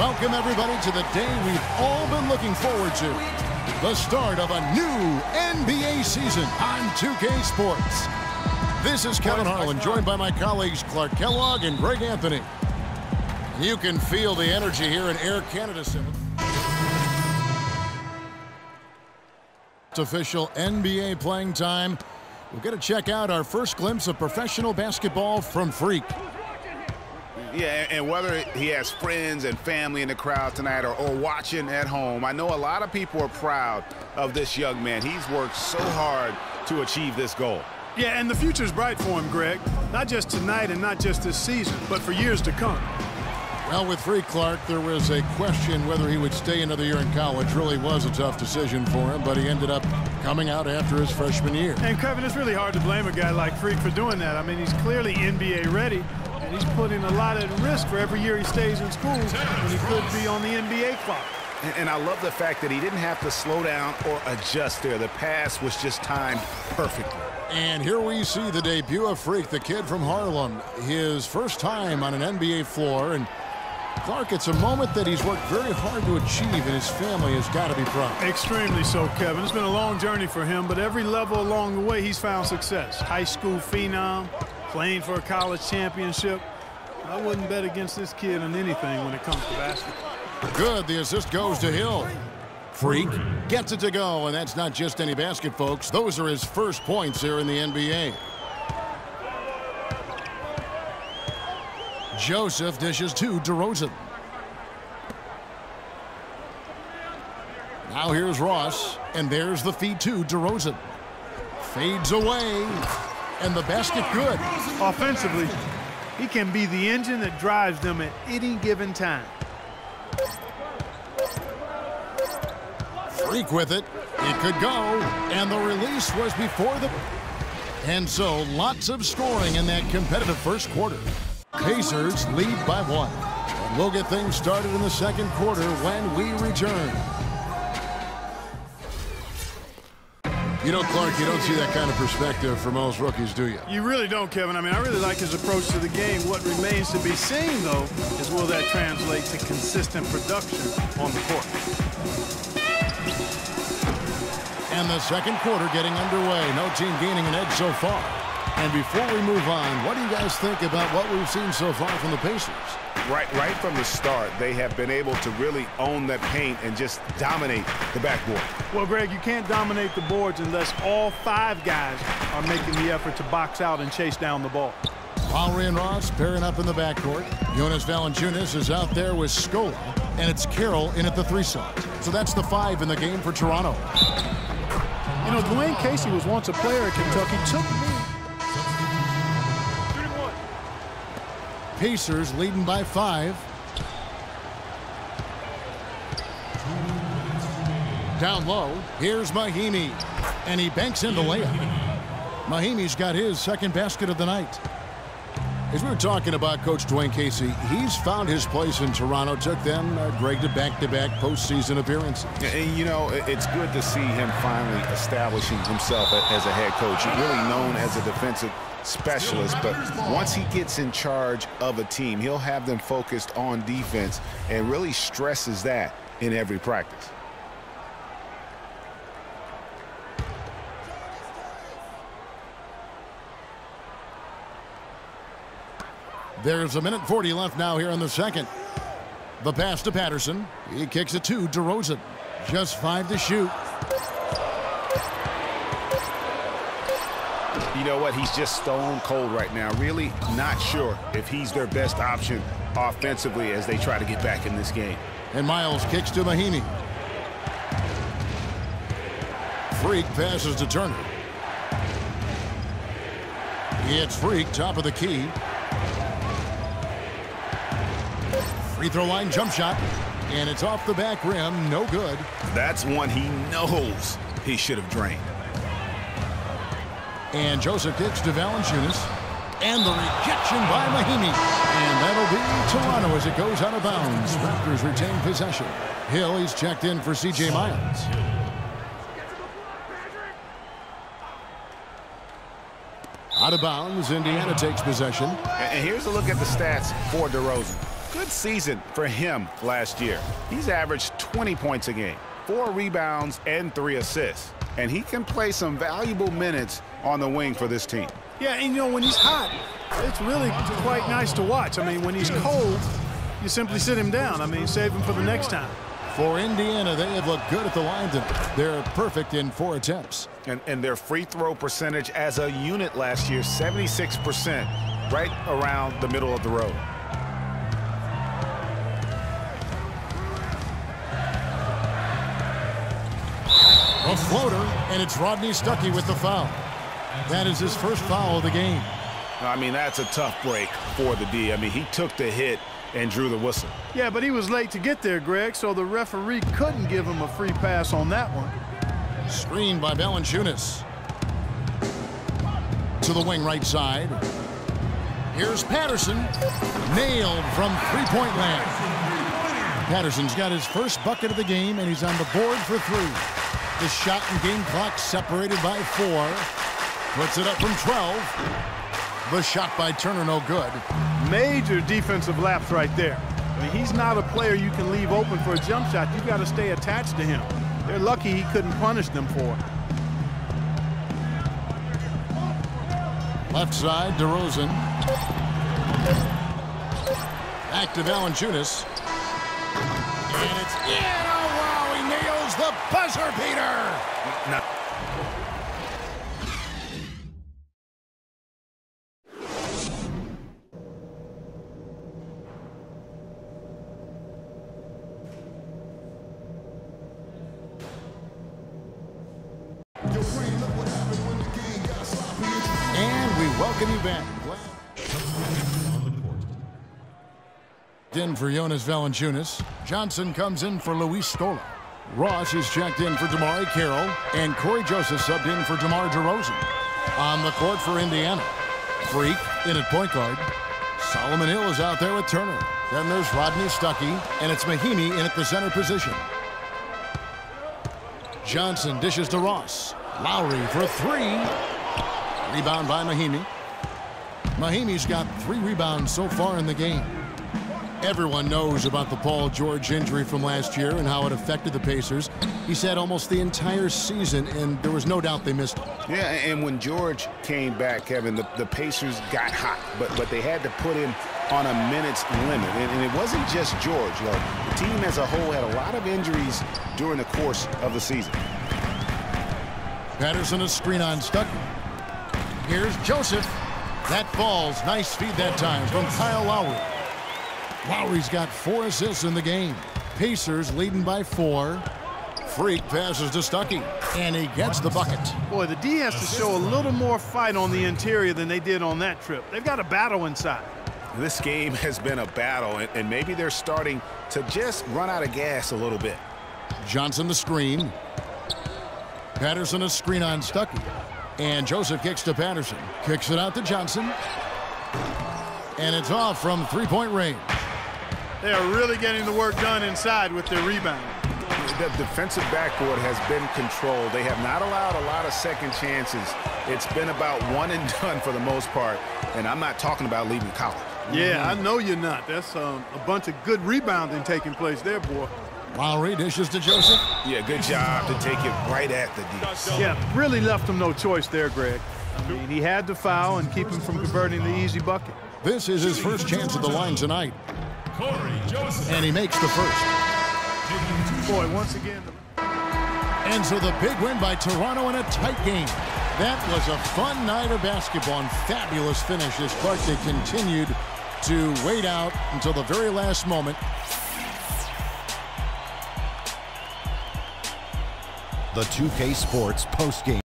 Welcome, everybody, to the day we've all been looking forward to. The start of a new NBA season on 2K Sports. This is Kevin Harlan, joined by my colleagues Clark Kellogg and Greg Anthony. You can feel the energy here in Air Canada. It's official NBA playing time. We're going to check out our first glimpse of professional basketball from Freak. Yeah, and whether he has friends and family in the crowd tonight or watching at home, I know a lot of people are proud of this young man. He's worked so hard to achieve this goal. Yeah, and the future's bright for him, Greg. Not just tonight and not just this season, but for years to come. Well, with Freak, Clark, there was a question whether he would stay another year in college. Really was a tough decision for him, but he ended up coming out after his freshman year. And, Kevin, it's really hard to blame a guy like Freak for doing that. I mean, he's clearly NBA ready. And he's putting a lot at risk for every year he stays in school when he could be on the NBA clock. And I love the fact that he didn't have to slow down or adjust there. The pass was just timed perfectly. And here we see the debut of Freak, the kid from Harlem. His first time on an NBA floor. And, Clark, it's a moment that he's worked very hard to achieve, and his family has got to be proud. Extremely so, Kevin. It's been a long journey for him, but every level along the way he's found success. High school phenom, playing for a college championship. I wouldn't bet against this kid on anything when it comes to basketball. Good. The assist goes to Hill. Freak gets it to go, and that's not just any basket, folks. Those are his first points here in the NBA. Joseph dishes to DeRozan. Now here's Ross, and there's the feed to DeRozan. Fades away, and the basket good. Offensively, he can be the engine that drives them at any given time. Freak with it. It could go, and the release was before the... And so, lots of scoring in that competitive first quarter. Pacers lead by 1. And we'll get things started in the second quarter when we return. You know, Clark, you don't see that kind of perspective for most rookies, do you? You really don't, Kevin. I mean, I really like his approach to the game. What remains to be seen, though, is will that translate to consistent production on the court. And the second quarter getting underway. No team gaining an edge so far. And before we move on, what do you guys think about what we've seen so far from the Pacers? Right from the start, they have been able to really own that paint and just dominate the backboard. Well, Greg, you can't dominate the boards unless all 5 guys are making the effort to box out and chase down the ball. Lowry and Ross pairing up in the backcourt. Jonas Valanciunas is out there with Scola, and it's Carroll in at the 3 slot. So that's the 5 in the game for Toronto. You know, Dwayne Casey was once a player at Kentucky. Pacers leading by 5. Down low, here's Mahimi, and he banks in the layup. Mahimi's got his second basket of the night. As we were talking about Coach Dwayne Casey, he's found his place in Toronto. Took them, Greg, to back-to-back postseason appearances. And, you know, it's good to see him finally establishing himself as a head coach. He's really known as a defensive specialist, but once he gets in charge of a team, he'll have them focused on defense and really stresses that in every practice. There's 1:40 left now here in the second. The pass to Patterson. He kicks it to DeRozan. Just 5 to shoot. You know what? He's just stone cold right now. Really not sure if he's their best option offensively as they try to get back in this game. And Miles kicks to Mahimi. Freak passes to Turner. It's Freak, top of the key. Free throw line jump shot, and it's off the back rim, no good. That's one he knows he should have drained. And Joseph kicks to Valanciunas, and the rejection by Mahimi. And that'll be Toronto as it goes out of bounds. Raptors retain possession. Hill, he's checked in for C.J. Miles. Out of bounds, Indiana takes possession. And here's a look at the stats for DeRozan. Good season for him last year. He's averaged 20 points a game, 4 rebounds, and 3 assists. And he can play some valuable minutes on the wing for this team. Yeah, and you know, when he's hot, it's really quite nice to watch. I mean, when he's cold, you simply sit him down. I mean, save him for the next time. For Indiana, they have looked good at the line. They're perfect in 4 attempts. And their free throw percentage as a unit last year, 76%, right around the middle of the road. A floater, and it's Rodney Stuckey with the foul. That is his first foul of the game. I mean, that's a tough break for the D. I mean, he took the hit and drew the whistle. Yeah, but he was late to get there, Greg, so the referee couldn't give him a free pass on that one. Screened by Valanciunas. To the wing right side. Here's Patterson. Nailed from three-point land. Patterson's got his first bucket of the game, and he's on the board for 3. The shot and game clock separated by 4. Puts it up from 12. The shot by Turner, no good. Major defensive lapse right there. I mean, he's not a player you can leave open for a jump shot. You've got to stay attached to him. They're lucky he couldn't punish them for it. Left side, DeRozan. Back to Valanciunas. And it's in. Oh, wow, he nails the buzzer beater. No. And we welcome you back. In for Jonas Valanciunas. Johnson comes in for Luis Scola. Ross is checked in for DeMar Carroll. And Corey Joseph subbed in for DeMar DeRozan. On the court for Indiana. Freak in at point guard. Solomon Hill is out there with Turner. Then there's Rodney Stuckey. And it's Mahinmi in at the center position. Johnson dishes to Ross. Lowry for 3. Rebound by Mahinmi. Mahimi's got 3 rebounds so far in the game. Everyone knows about the Paul George injury from last year and how it affected the Pacers. He's had almost the entire season, and there was no doubt they missed him. Yeah, and when George came back, Kevin, the Pacers got hot, but they had to put him on a minutes limit. And it wasn't just George. You know, the team as a whole had a lot of injuries during the course of the season. Patterson a screen on Stuckey. Here's Joseph. That falls. Nice feed that time from Kyle Lowry. Lowry's got 4 assists in the game. Pacers leading by 4. Freak passes to Stuckey, and he gets the bucket. Boy, the D has to show a little more fight on the interior than they did on that trip. They've got a battle inside. This game has been a battle, and maybe they're starting to just run out of gas a little bit. Johnson the screen. Patterson a screen on Stuckey. And Joseph kicks to Patterson. Kicks it out to Johnson. And it's off from three-point range. They are really getting the work done inside with their rebound. The defensive backboard has been controlled. They have not allowed a lot of second chances. It's been about one and done for the most part. And I'm not talking about leaving college. Yeah, I know you're not. That's a bunch of good rebounding taking place there, boy. Lowry dishes to Joseph. Yeah, good job to take it right at the D. Yeah, really left him no choice there, Greg. I mean, he had to foul and keep him from converting the easy bucket. This is his first chance at the line tonight. And he makes the first. Boy, once again. And so the big win by Toronto in a tight game. That was a fun night of basketball and fabulous finish as Clark continued to wait out until the very last moment. The 2K Sports postgame.